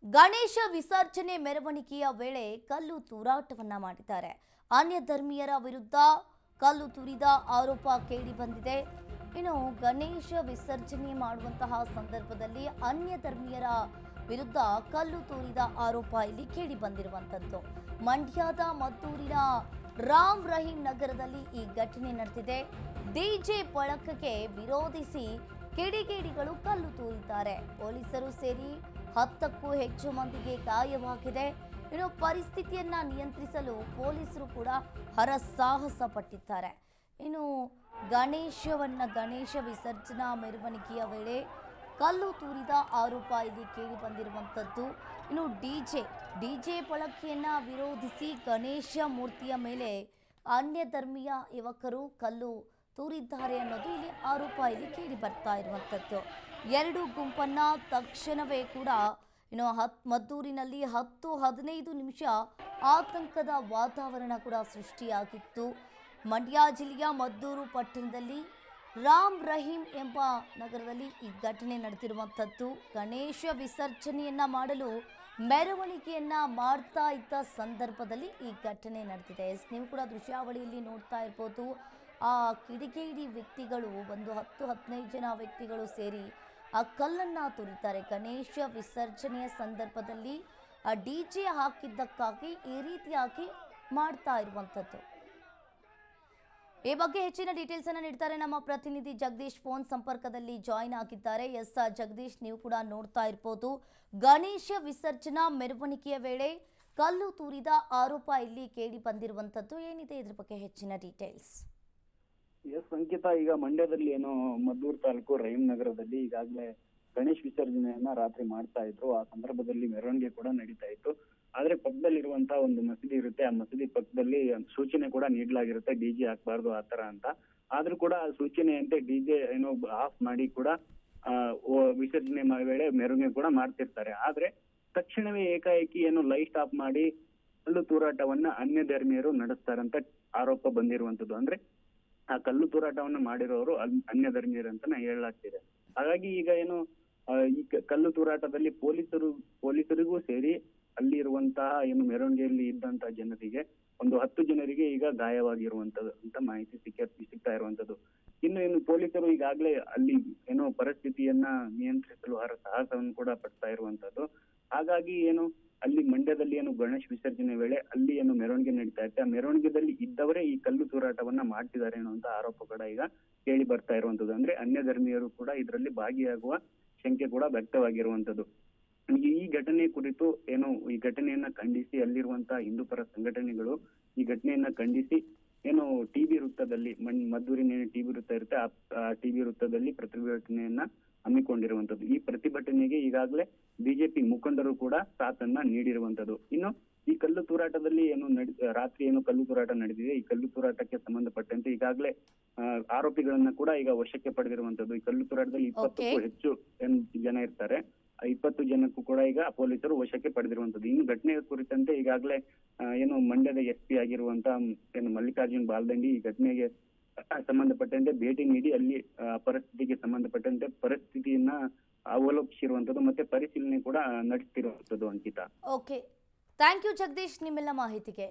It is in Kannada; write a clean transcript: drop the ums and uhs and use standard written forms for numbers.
ಗಣೇಶ ವಿಸರ್ಜನೆ ಮೆರವಣಿಗೆಯ ವೇಳೆ ಕಲ್ಲು ತೂರಾಟವನ್ನ ಮಾಡಿದ್ದಾರೆ. ಅನ್ಯ ಧರ್ಮೀಯರ ವಿರುದ್ಧ ಕಲ್ಲು ತೂರಿದ ಆರೋಪ ಕೇಳಿ ಬಂದಿದೆ. ಇನ್ನು ಗಣೇಶ ವಿಸರ್ಜನೆ ಮಾಡುವಂತಹ ಸಂದರ್ಭದಲ್ಲಿ ಅನ್ಯ ಧರ್ಮೀಯರ ವಿರುದ್ಧ ಕಲ್ಲು ತೂರಿದ ಆರೋಪ ಇಲ್ಲಿ ಕೇಳಿ ಬಂದಿರುವಂತದ್ದು. ಮಂಡ್ಯದ ಮದ್ದೂರಿನ ರಾಮ್ ರಹೀಂ ನಗರದಲ್ಲಿ ಈ ಘಟನೆ ನಡೆದಿದೆ. ಡಿಜೆ ಬಳಕೆಗೆ ವಿರೋಧಿಸಿ ಕಿಡಿಗೇಡಿಗಳು ಕಲ್ಲು ತೂರಿದ್ದಾರೆ. ಪೊಲೀಸರು ಸೇರಿ 10ಕ್ಕೂ ಹೆಚ್ಚು ಮಂದಿಗೆ ಗಾಯವಾಗಿದೆ. ಇನ್ನು ಪರಿಸ್ಥಿತಿಯನ್ನ ನಿಯಂತ್ರಿಸಲು ಪೊಲೀಸರು ಕೂಡ ಹರಸಾಹಸ ಪಟ್ಟಿದ್ದಾರೆ. ಇನ್ನು ಗಣೇಶ ವಿಸರ್ಜನಾ ಮೆರವಣಿಗೆಯ ವೇಳೆ ಕಲ್ಲು ತೂರಿದ ಆರೋಪ ಇಲ್ಲಿ ಕೇಳಿ ಬಂದಿರುವಂಥದ್ದು. ಇನ್ನು ಡಿಜೆ ಬಳಕೆಯನ್ನ ವಿರೋಧಿಸಿ ಗಣೇಶ ಮೂರ್ತಿಯ ಮೇಲೆ ಅನ್ಯ ಧರ್ಮೀಯ ಯುವಕರು ಕಲ್ಲು ತೂರಿದ್ದಾರೆ ಅನ್ನೋದು ಇಲ್ಲಿ ಆರೋಪ ಇಲ್ಲಿ ಕೇಳಿ ಬರ್ತಾ ಇರುವಂಥದ್ದು. ಎರಡು ಗುಂಪನ್ನ ತಕ್ಷಣವೇ ಕೂಡ ಮದ್ದೂರಿನಲ್ಲಿ 10-15 ನಿಮಿಷ ಆತಂಕದ ವಾತಾವರಣ ಕೂಡ ಸೃಷ್ಟಿಯಾಗಿತ್ತು. ಮಂಡ್ಯ ಜಿಲ್ಲೆಯ ಮದ್ದೂರು ಪಟ್ಟಣದಲ್ಲಿ ರಾಮ್ ರಹೀಂ ಎಂಬ ನಗರದಲ್ಲಿ ಈ ಘಟನೆ ನಡೆದಿರುವಂಥದ್ದು. ಗಣೇಶ ವಿಸರ್ಜನೆಯನ್ನ ಮಾಡಲು ಮೆರವಣಿಗೆಯನ್ನ ಮಾಡ್ತಾ ಇದ್ದ ಸಂದರ್ಭದಲ್ಲಿ ಈ ಘಟನೆ ನಡೆದಿದೆ. ನೀವು ಕೂಡ ದೃಶ್ಯಾವಳಿಯಲ್ಲಿ ನೋಡ್ತಾ ಇರ್ಬೋದು. ಆ ಕಿಡಿಗೇಡಿ ವ್ಯಕ್ತಿಗಳು ಒಂದು 10-15 ಜನ ವ್ಯಕ್ತಿಗಳು ಸೇರಿ ಆ ಕಲ್ಲನ್ನ ತುರಿತಾರೆ. ಗಣೇಶ ವಿಸರ್ಜನೆಯ ಸಂದರ್ಭದಲ್ಲಿ ಆ ಡಿಜೆ ಹಾಕಿದ್ದಕ್ಕಾಗಿ ಈ ರೀತಿಯಾಗಿ ಮಾಡ್ತಾ ಇರುವಂಥದ್ದು. ಈ ಬಗ್ಗೆ ಹೆಚ್ಚಿನ ಡೀಟೇಲ್ಸ್ ಅನ್ನು ನೀಡ್ತಾರೆ ನಮ್ಮ ಪ್ರತಿನಿಧಿ ಜಗದೀಶ್. ಫೋನ್ ಸಂಪರ್ಕದಲ್ಲಿ ಜಾಯಿನ್ ಆಗಿದ್ದಾರೆ. ಎಸ್ ಜಗದೀಶ್, ನೀವು ಕೂಡ ನೋಡ್ತಾ ಇರ್ಬೋದು. ಗಣೇಶ ವಿಸರ್ಜನಾ ಮೆರವಣಿಗೆಯ ವೇಳೆ ಕಲ್ಲು ತೂರಿದ ಆರೋಪ ಇಲ್ಲಿ ಕೇಳಿ ಬಂದಿರುವಂತದ್ದು. ಏನಿದೆ ಇದ್ರ ಬಗ್ಗೆ ಹೆಚ್ಚಿನ ಡೀಟೇಲ್ಸ್? ಎಸ್ ಅಂಕಿತಾ, ಈಗ ಮಂಡ್ಯದಲ್ಲಿ ಮದ್ದೂರು ತಾಲೂಕು ರಹೀಂ ನಗರದಲ್ಲಿ ಈಗಾಗಲೇ ಗಣೇಶ್ ವಿಸರ್ಜನೆಯನ್ನ ರಾತ್ರಿ ಮಾಡ್ತಾ ಇದ್ರು. ಆ ಸಂದರ್ಭದಲ್ಲಿ ಮೆರವಣಿಗೆ ಕೂಡ ನಡೀತಾ ಇತ್ತು. ಆದ್ರೆ ಪಕ್ಕದಲ್ಲಿರುವಂತಹ ಒಂದು ಮಸೀದಿ ಇರುತ್ತೆ. ಆ ಮಸೀದಿ ಪಕ್ಕದಲ್ಲಿ ಸೂಚನೆ ಕೂಡ ನೀಡಲಾಗಿರುತ್ತೆ, ಡಿಜೆ ಹಾಕ್ಬಾರ್ದು ಆತರ ಅಂತ. ಆದ್ರೂ ಕೂಡ ಆ ಸೂಚನೆಯಂತೆ ಡಿಜೆ ಆಫ್ ಮಾಡಿ ಕೂಡ ವಿಸರ್ಜನೆ ವೇಳೆ ಮೆರವಣಿಗೆ ಕೂಡ ಮಾಡ್ತಿರ್ತಾರೆ. ಆದ್ರೆ ತಕ್ಷಣವೇ ಏಕಾಏಕಿ ಲೈಟ್ ಆಫ್ ಮಾಡಿ ಕಲ್ಲು ತೂರಾಟವನ್ನ ಅನ್ಯ ಧರ್ಮೀಯರು ನಡೆಸ್ತಾರಂತ ಆರೋಪ ಬಂದಿರುವಂತದ್ದು. ಅಂದ್ರೆ ಆ ಕಲ್ಲು ತೂರಾಟವನ್ನ ಮಾಡಿರೋರು ಅನ್ಯ ಧರ್ಮೀಯರು ಅಂತ ಹೇಳಲಾಗ್ತಿದೆ. ಹಾಗಾಗಿ ಈಗ ಈ ಕಲ್ಲು ತೂರಾಟದಲ್ಲಿ ಪೊಲೀಸರಿಗೂ ಸೇರಿ ಅಲ್ಲಿ ಇರುವಂತಹ ಮೆರವಣಿಗೆಯಲ್ಲಿ ಇದ್ದಂತಹ ಜನರಿಗೆ ಒಂದು 10 ಜನರಿಗೆ ಈಗ ಗಾಯವಾಗಿರುವಂತದ್ದು ಅಂತ ಮಾಹಿತಿ ಸಿಗ್ತಾ ಇರುವಂತದ್ದು. ಇನ್ನು ಪೊಲೀಸರು ಈಗಾಗಲೇ ಅಲ್ಲಿ ಪರಿಸ್ಥಿತಿಯನ್ನ ನಿಯಂತ್ರಿಸಲು ಸಾಹಸವನ್ನು ಕೂಡ ಪಡ್ತಾ ಇರುವಂತದ್ದು. ಹಾಗಾಗಿ ಅಲ್ಲಿ ಮಂಡ್ಯದಲ್ಲಿ ಗಣೇಶ್ ವಿಸರ್ಜನೆ ವೇಳೆ ಅಲ್ಲಿ ಮೆರವಣಿಗೆ ನಡೀತಾ ಇರುತ್ತೆ. ಆ ಮೆರವಣಿಗೆದಲ್ಲಿ ಇದ್ದವರೇ ಈ ಕಲ್ಲು ತೂರಾಟವನ್ನ ಮಾಡ್ತಿದ್ದಾರೆ ಅನ್ನುವಂತ ಆರೋಪ ಕೂಡ ಈಗ ಕೇಳಿ ಬರ್ತಾ ಇರುವಂತದ್ದು. ಅಂದ್ರೆ ಅನ್ಯ ಧರ್ಮೀಯರು ಕೂಡ ಇದರಲ್ಲಿ ಭಾಗಿಯಾಗುವ ಶಂಕೆ ಕೂಡ ವ್ಯಕ್ತವಾಗಿರುವಂತದ್ದು. ಈ ಘಟನೆ ಕುರಿತು ಈ ಘಟನೆಯನ್ನ ಖಂಡಿಸಿ ಅಲ್ಲಿರುವಂತಹ ಹಿಂದೂ ಪರ ಸಂಘಟನೆಗಳು ಈ ಘಟನೆಯನ್ನ ಖಂಡಿಸಿ ಟಿಬಿ ವೃತ್ತದಲ್ಲಿ ಮದ್ದೂರಿನ ಟಿಬಿ ವೃತ್ತ ಇರುತ್ತೆ, ಆ ಟಿಬಿ ವೃತ್ತದಲ್ಲಿ ಪ್ರತಿಭಟನೆಯನ್ನ ಹಮ್ಮಿಕೊಂಡಿರುವಂತದ್ದು. ಈ ಪ್ರತಿಭಟನೆಗೆ ಈಗಾಗಲೇ ಬಿಜೆಪಿ ಮುಖಂಡರು ಕೂಡ ಸಾಥನ್ನ ನೀಡಿರುವಂತದ್ದು. ಇನ್ನು ಈ ಕಲ್ಲು ತೂರಾಟದಲ್ಲಿ ರಾತ್ರಿ ಕಲ್ಲು ತೂರಾಟ ನಡೆದಿದೆ. ಈ ಕಲ್ಲು ತೂರಾಟಕ್ಕೆ ಸಂಬಂಧಪಟ್ಟಂತೆ ಈಗಾಗಲೇ ಆರೋಪಿಗಳನ್ನ ಕೂಡ ಈಗ ವಶಕ್ಕೆ ಪಡೆದಿರುವಂತದ್ದು. ಈ ಕಲ್ಲು ತೂರಾಟದಲ್ಲಿ 20ಕ್ಕೂ ಹೆಚ್ಚು ಜನ ಇರ್ತಾರೆ. 20 ಜನಕ್ಕೂ ಕೂಡ ಈಗ ಪೊಲೀಸರು ವಶಕ್ಕೆ ಪಡೆದಿರುವಂತದ್ದು. ಇನ್ನು ಘಟನೆ ಕುರಿತಂತೆ ಈಗಾಗಲೇ ಮಂಡ್ಯದ SP ಆಗಿರುವಂತ ಮಲ್ಲಿಕಾರ್ಜುನ್ ಬಾಲ್ದಂಡಿ ಈ ಘಟನೆಗೆ ಸಂಬಂಧಪಟ್ಟಂತೆ ಭೇಟಿ ನೀಡಿ ಅಲ್ಲಿ ಪರಿಸ್ಥಿತಿಗೆ ಸಂಬಂಧಪಟ್ಟಂತೆ ಪರಿಸ್ಥಿತಿಯನ್ನ ಅವಲೋಕಿಸಿರುವಂತದ್ದು ಮತ್ತೆ ಪರಿಶೀಲನೆ ಕೂಡ ನಡೆಸ್ತಿರುವಂತದ್ದು. Ankita, okay, thank you Jagadish ನಿಮ್ಮೆಲ್ಲ ಮಾಹಿತಿಗೆ.